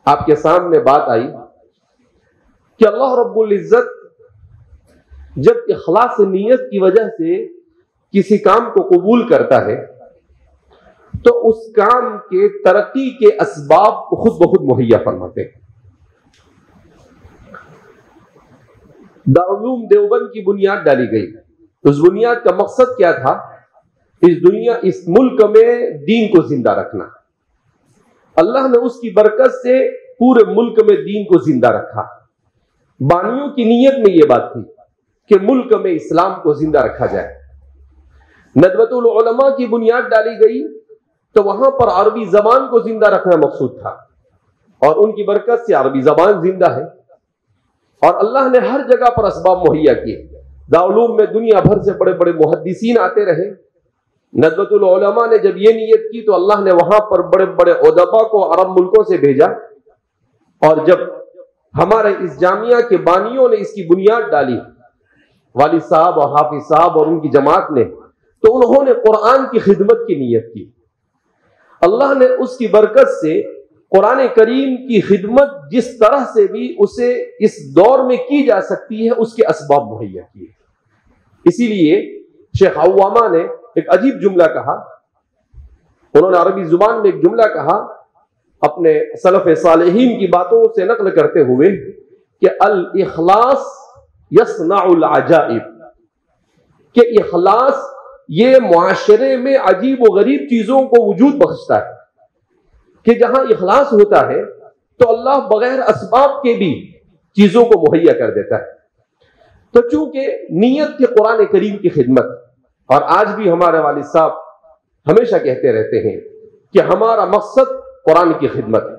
آپ کے سامنے بات آئی کہ اللہ رب العزت جب اخلاص نیت کی وجہ سے کسی کام کو قبول کرتا ہے تو اس کام کے ترقی کے اسباب خود بخود مہیا فرماتے ہیں۔ دارالعلوم دیوبند کی بنیاد ڈالی گئی، اس بنیاد کا مقصد کیا تھا؟ اس ملک میں دین کو زندہ رکھنا۔ اللہ نے اس کی برکت سے پورے ملک میں دین کو زندہ رکھا۔ بانیوں کی نیت میں یہ بات تھی کہ ملک میں اسلام کو زندہ رکھا جائے۔ ندوۃ العلماء کی بنیاد ڈالی گئی تو وہاں پر عربی زبان کو زندہ رکھنا مقصود تھا، اور ان کی برکت سے عربی زبان زندہ ہے، اور اللہ نے ہر جگہ پر اسباب مہیا کیے۔ دارالعلوم میں دنیا بھر سے بڑے بڑے محدثین آتے رہے۔ ندوۃ العلماء نے جب یہ نیت کی تو اللہ نے وہاں پر بڑے بڑے ادبا کو عرب ملکوں سے بھیجا، اور جب ہمارے اس جامعہ کے بانیوں نے اس کی بنیاد ڈالی، والد صاحب اور حافظ صاحب اور ان کی جماعت نے، تو انہوں نے قرآن کی خدمت کی نیت کی۔ اللہ نے اس کی برکت سے قرآن کریم کی خدمت جس طرح سے بھی اسے اس دور میں کی جا سکتی ہے اس کے اسباب مہیا کیے۔ اسی لیے شیخ عوامہ نے ایک عجیب جملہ کہا، انہوں نے عربی زبان میں ایک جملہ کہا اپنے سلف صالحین کی باتوں سے نقل کرتے ہوئے کہ الاخلاص یصنع العجائب، کہ اخلاص یہ معاشرے میں عجیب و غریب چیزوں کو وجود بخشتا ہے، کہ جہاں اخلاص ہوتا ہے تو اللہ بغیر اسباب کے بھی چیزوں کو مہیا کر دیتا ہے۔ تو چونکہ نیت کے قرآن کریم کی خدمت، اور آج بھی ہمارے والد صاحب ہمیشہ کہتے رہتے ہیں کہ ہمارا مقصد قرآن کی خدمت ہے،